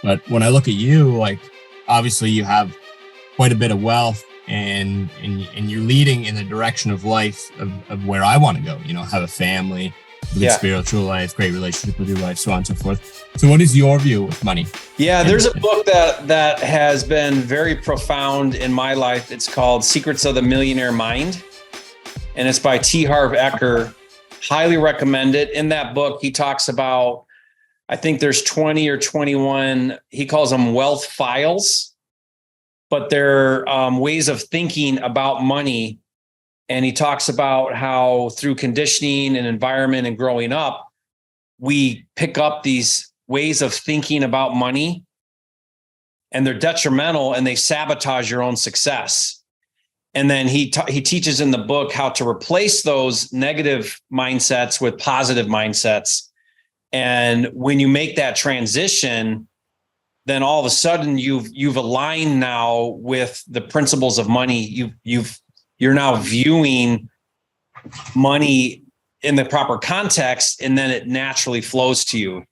But when I look at you, like obviously you have quite a bit of wealth and you're leading in the direction of life of where I want to go, have a family, a good spiritual life, great relationship with your wife, so on and so forth. So what is your view with money? Yeah, there's a book that has been very profound in my life. It's called Secrets of the Millionaire Mind. And it's by T. Harv Eker. Highly recommend it. In that book, he talks about, I think there's 20 or 21, he calls them wealth files, but they're ways of thinking about money. And he talks about how through conditioning and environment and growing up, we pick up these ways of thinking about money, and they're detrimental and they sabotage your own success. And then he teaches in the book how to replace those negative mindsets with positive mindsets. And when you make that transition, then all of a sudden you've aligned now with the principles of money. You're now viewing money in the proper context, and then it naturally flows to you.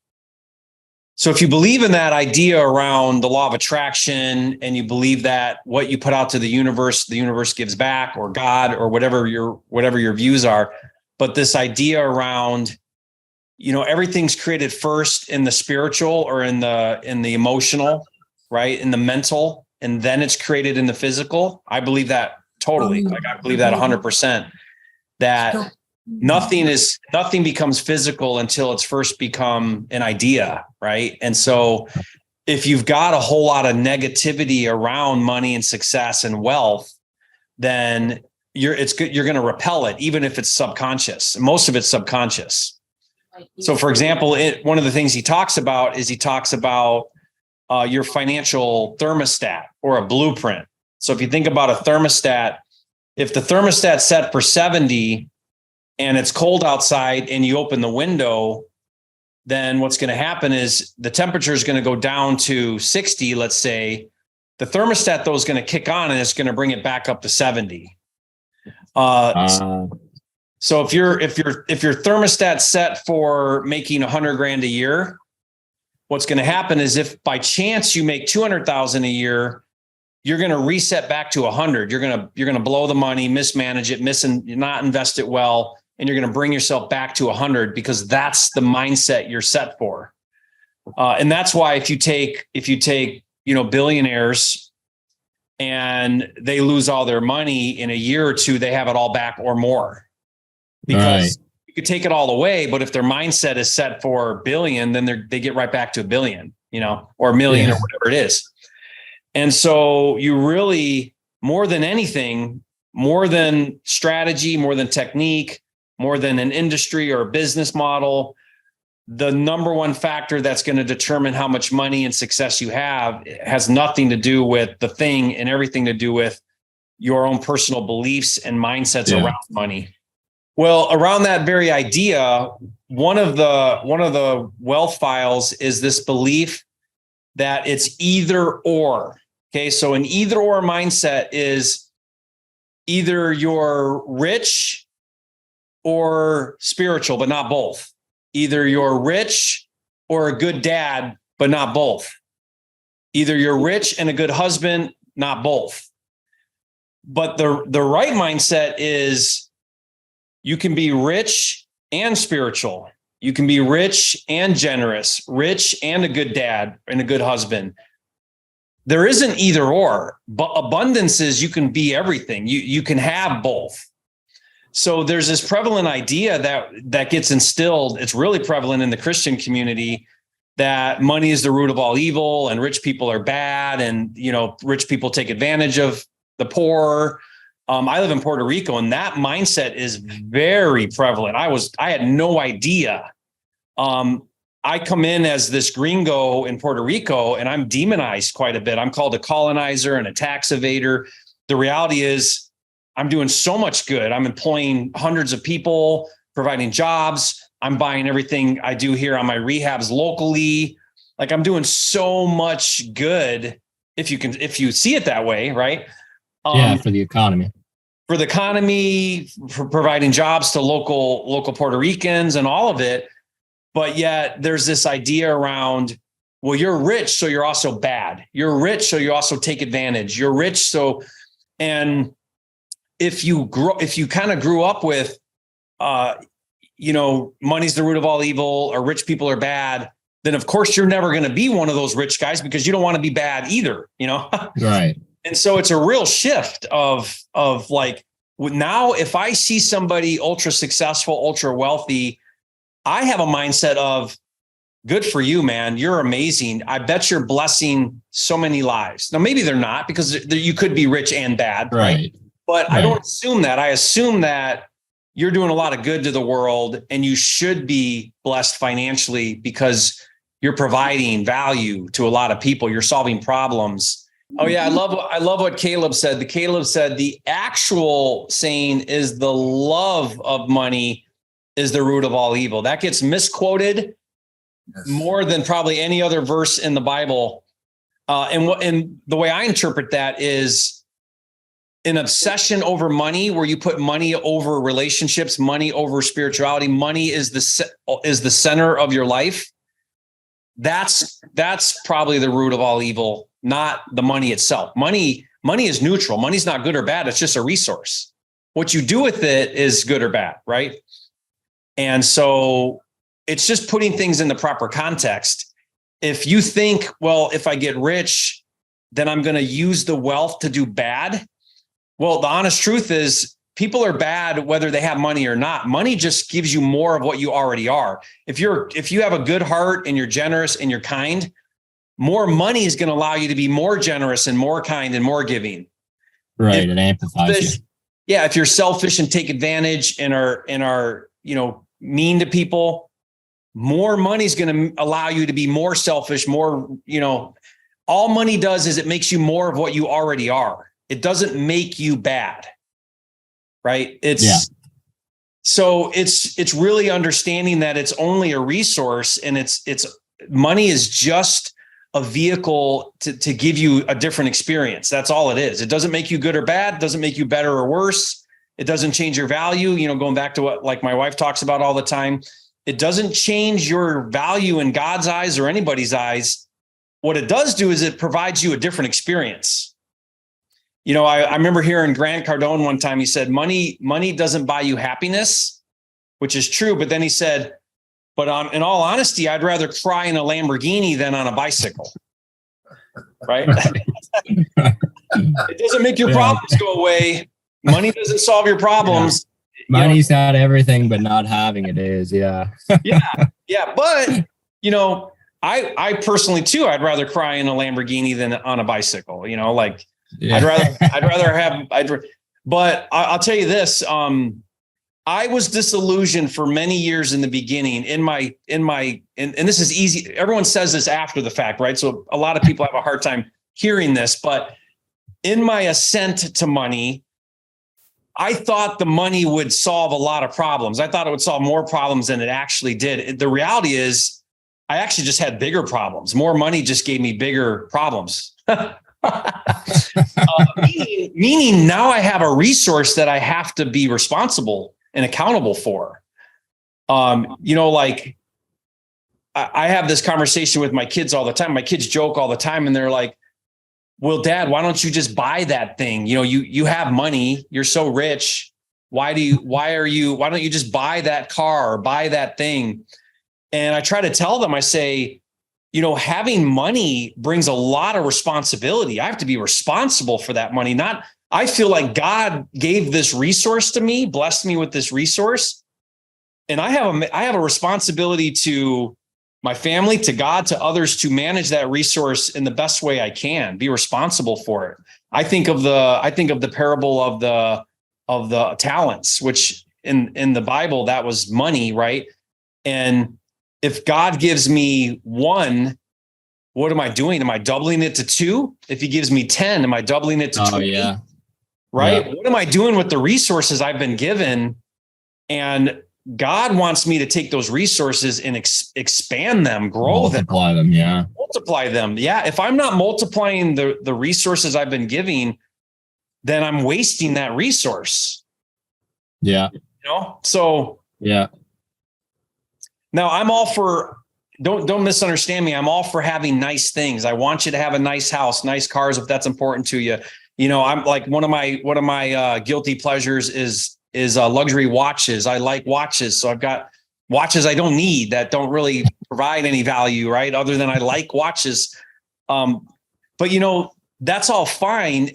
So if you believe in that idea around the law of attraction, and you believe that what you put out to the universe gives back, or God, or whatever your views are, but this idea around, everything's created first in the spiritual or in the emotional, right? In the mental, and then it's created in the physical. I believe that totally. Like I believe that 100%, that nothing becomes physical until it's first become an idea, right? And so if you've got a whole lot of negativity around money and success and wealth, then you're going to repel it, even if it's subconscious. Most of it's subconscious. So for example, one of the things he talks about your financial thermostat or a blueprint. So if you think about a thermostat, if the thermostat's set for 70 and it's cold outside and you open the window, then what's going to happen is the temperature is going to go down to 60, let's say. The thermostat, though, is going to kick on and it's going to bring it back up to 70. So if your thermostat's set for making $100,000 a year, what's going to happen is if by chance you make $200,000 a year, you're going to reset back to 100. You're going to blow the money, mismanage it, not invest it well, and you're going to bring yourself back to 100 because that's the mindset you're set for. And that's why if you take billionaires and they lose all their money in a year or two, they have it all back or more, because you could take it all away. But if their mindset is set for $1 billion, then they get right back to $1 billion, or $1 million or whatever it is. And so you really, more than anything, more than strategy, more than technique, more than an industry or a business model, the number one factor that's going to determine how much money and success you have has nothing to do with the thing and everything to do with your own personal beliefs and mindsets around money. Well, around that very idea, one of the wealth files is this belief that it's either or. Okay, so an either or mindset is either you're rich or spiritual, but not both. Either you're rich or a good dad, but not both. Either you're rich and a good husband, not both. But the right mindset is you can be rich and spiritual. You can be rich and generous, rich and a good dad and a good husband. There isn't either or, but abundance is you can be everything. You can have both. So there's this prevalent idea that gets instilled. It's really prevalent in the Christian community that money is the root of all evil and rich people are bad. And, rich people take advantage of the poor. I live in Puerto Rico, and that mindset is very prevalent. I had no idea. I come in as this gringo in Puerto Rico, and I'm demonized quite a bit. I'm called a colonizer and a tax evader. The reality is I'm doing so much good. I'm employing hundreds of people, providing jobs. I'm buying everything I do here on my rehabs locally. Like I'm doing so much good if you see it that way, right? For the economy. For providing jobs to local Puerto Ricans and all of it. But yet there's this idea around well, you're rich, so you're also bad. You're rich, so you also take advantage. You're rich, so, and if you kind of grew up with, money's the root of all evil, or rich people are bad, then of course you're never going to be one of those rich guys, because you don't want to be bad either, Right. And so it's a real shift of like, now if I see somebody ultra successful, ultra wealthy, I have a mindset of, good for you, man. You're amazing. I bet you're blessing so many lives. Now, maybe they're not, because you could be rich and bad. Right. But I don't assume that. I assume that you're doing a lot of good to the world, and you should be blessed financially because you're providing value to a lot of people. You're solving problems. Oh yeah. I love what Caleb said. Caleb said the actual saying is the love of money is the root of all evil. That gets misquoted more than probably any other verse in the Bible. And the way I interpret that is an obsession over money, where you put money over relationships, money over spirituality. Money is the center of your life. That's probably the root of all evil, not the money itself. Money is neutral. Money's not good or bad. It's just a resource. What you do with it is good or bad, right? And so it's just putting things in the proper context. If you think, well, if I get rich, then I'm going to use the wealth to do bad. Well, the honest truth is, people are bad whether they have money or not. Money just gives you more of what you already are. If you have a good heart and you're generous and you're kind, more money is going to allow you to be more generous and more kind and more giving. Right. It amplifies you. Yeah. If you're selfish and take advantage and are mean to people, more money is going to allow you to be more selfish, more, all money does is it makes you more of what you already are. It doesn't make you bad. Right. So it's really understanding that it's only a resource, and it's money is just a vehicle to give you a different experience. That's all it is. It doesn't make you good or bad. It doesn't make you better or worse. It doesn't change your value. Going back to what, like, my wife talks about all the time, it doesn't change your value in God's eyes or anybody's eyes. What it does do is it provides you a different experience. I remember hearing Grant Cardone one time. He said, money doesn't buy you happiness, which is true. But then he said, but in all honesty, I'd rather cry in a Lamborghini than on a bicycle. Right. It doesn't make your problems go away. Money doesn't solve your problems. Money's not everything, but not having it is. Yeah. Yeah. But, I personally too, I'd rather cry in a Lamborghini than on a bicycle, but I'll tell you this. I was disillusioned for many years in the beginning and this is easy. Everyone says this after the fact, right? So a lot of people have a hard time hearing this, but in my ascent to money, I thought the money would solve a lot of problems. I thought it would solve more problems than it actually did. The reality is I actually just had bigger problems. More money just gave me bigger problems. Meaning now I have a resource that I have to be responsible and accountable for. Like I have this conversation with my kids all the time. My kids joke all the time, and they're like, well, Dad, why don't you just buy that thing? You have money, you're so rich. Why don't you just buy that car or buy that thing? And I try to tell them, I say, having money brings a lot of responsibility. I have to be responsible for that money. I feel like God gave this resource to me, blessed me with this resource. And I have a responsibility to my family, to God, to others, to manage that resource in the best way I can, be responsible for it. I think of the parable of the talents, which in the Bible, that was money, right? And if God gives me one, what am I doing? Am I doubling it to 2? If he gives me 10, am I doubling it to 20? Yeah. Right? Yeah. What am I doing with the resources I've been given? And God wants me to take those resources and expand them, multiply them. Yeah. Multiply them. Yeah. If I'm not multiplying the resources I've been giving, then I'm wasting that resource. Yeah. So, yeah. Now I'm all for, don't misunderstand me. I'm all for having nice things. I want you to have a nice house, nice cars, if that's important to you. You know, I'm like one of my guilty pleasures is luxury watches. I like watches. So I've got watches I don't need that don't really provide any value, right? Other than I like watches. But you know, that's all fine.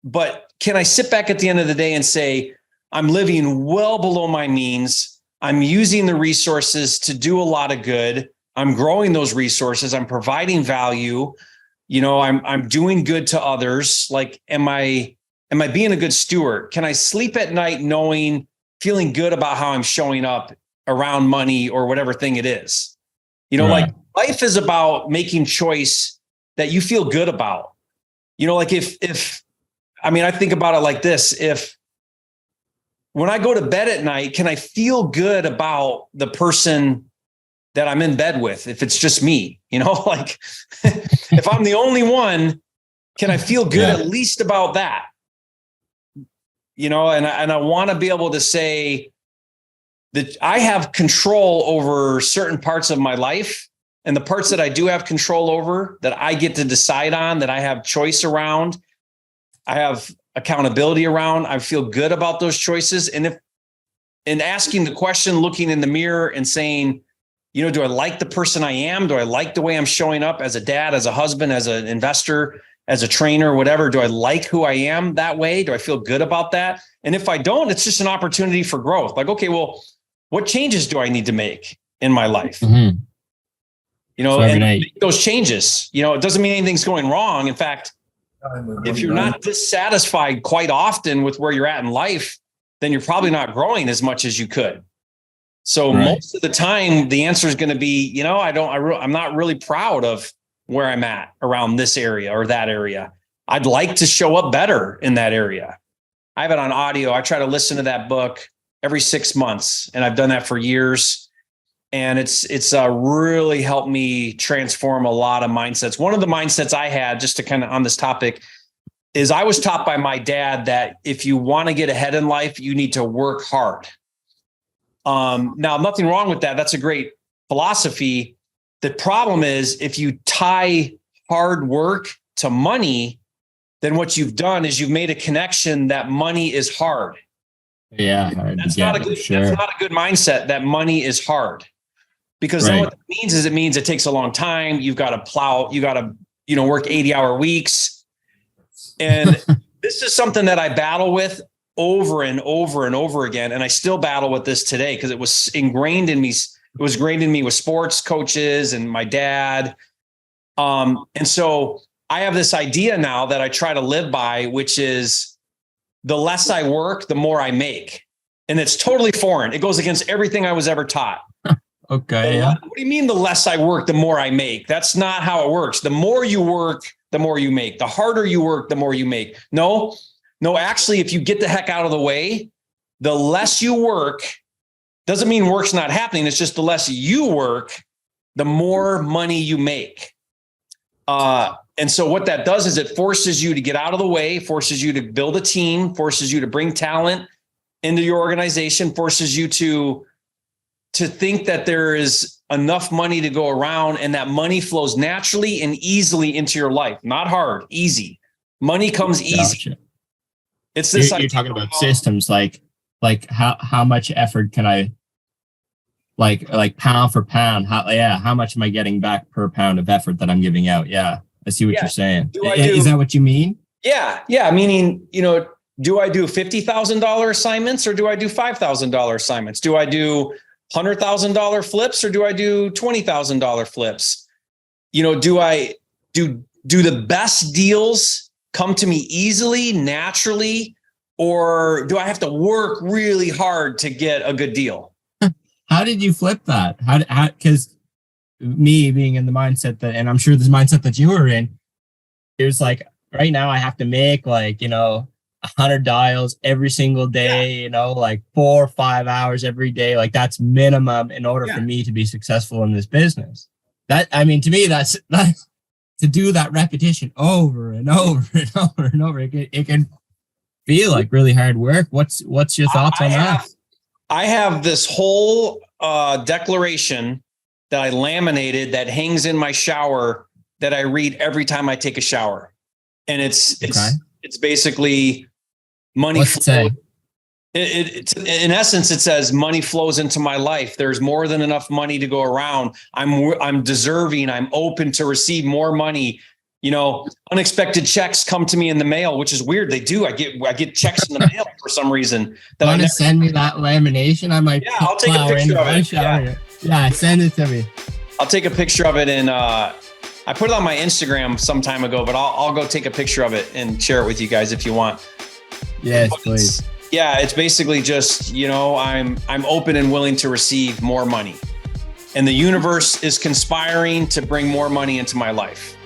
But can I sit back at the end of the day and say, I'm living well below my means. I'm using the resources to do a lot of good. I'm growing those resources. I'm providing value. You know, I'm doing good to others. Like, am I being a good steward? Can I sleep at night feeling good about how I'm showing up around money or whatever thing it is? You know, Right. like life is about making choice that you feel good about. You know, like I think about it like this. When I go to bed at night, can I feel good about the person that I'm in bed with? If it's just me, you know, like if I'm the only one, can I feel good at least about that? You know, and I want to be able to say that I have control over certain parts of my life, and the parts that I do have control over, that I get to decide on, that I have choice around, I have accountability around. I feel good about those choices. And asking the question, looking in the mirror and saying, you know, do I like the person I am? Do I like the way I'm showing up as a dad, as a husband, as an investor, as a trainer, whatever? Do I like who I am that way? Do I feel good about that? And if I don't, it's just an opportunity for growth. Like, okay, well, what changes do I need to make in my life? Mm-hmm. You know, and make those changes. You know, it doesn't mean anything's going wrong. In fact, if you're not dissatisfied quite often with where you're at in life, then you're probably not growing as much as you could. So most of the time, the answer is going to be, you know, I'm not really proud of where I'm at around this area or that area. I'd like to show up better in that area. I have it on audio. I try to listen to that book every 6 months, and I've done that for years. And it's really helped me transform a lot of mindsets. One of the mindsets I had, just to kind of on this topic, is I was taught by my dad that if you want to get ahead in life, you need to work hard. Now, nothing wrong with that. That's a great philosophy. The problem is if you tie hard work to money, then what you've done is you've made a connection that money is hard. Yeah. That's not a good mindset, that money is hard. Because then what that means is it takes a long time. You've got to plow, you got to, you know, work 80-hour weeks. And this is something that I battle with over and over and over again. And I still battle with this today because it was ingrained in me. It was ingrained in me with sports coaches and my dad. And so I have this idea now that I try to live by, which is the less I work, the more I make. And it's totally foreign. It goes against everything I was ever taught. Okay. What do you mean the less I work, the more I make? That's not how it works. The more you work, the more you make. The harder you work, the more you make. No, actually, if you get the heck out of the way, the less you work, doesn't mean work's not happening. It's just the less you work, the more money you make. And so what that does is it forces you to get out of the way, forces you to build a team, forces you to bring talent into your organization, forces you to think that there is enough money to go around and that money flows naturally and easily into your life. Not hard, easy. Money comes easy. Gotcha. It's this. You're talking about systems, like how much effort can I, like pound for pound? How much am I getting back per pound of effort that I'm giving out? Yeah, I see what you're saying. Is that what you mean? Yeah. Meaning, you know, do I do $50,000 assignments or do I do $5,000 assignments? Do I do $100,000 flips or do I do $20,000 flips? You know, do the best deals come to me easily, naturally, or do I have to work really hard to get a good deal? How did you flip that? How, because me being in the mindset that, and I'm sure this mindset that you were in, it was like, right now I have to make like, you know, 100 dials every single day, you know, like 4 or 5 hours every day. Like that's minimum in order for me to be successful in this business. That, I mean, to me, that's to do that repetition over and over and over and over. It can feel like really hard work. What's your thoughts on that? I have this whole declaration that I laminated that hangs in my shower that I read every time I take a shower. And it's basically money. What's it say? It's in essence, it says money flows into my life. There's more than enough money to go around. I'm deserving. I'm open to receive more money. You know, unexpected checks come to me in the mail, which is weird. They do. I get checks in the mail for some reason. Want to send me that lamination? I might. Yeah, I'll take a picture of it. Yeah, send it to me. I'll take a picture of it, and I put it on my Instagram some time ago. But I'll go take a picture of it and share it with you guys if you want. Yes, please. Yeah, it's basically just, you know, I'm open and willing to receive more money, and the universe is conspiring to bring more money into my life.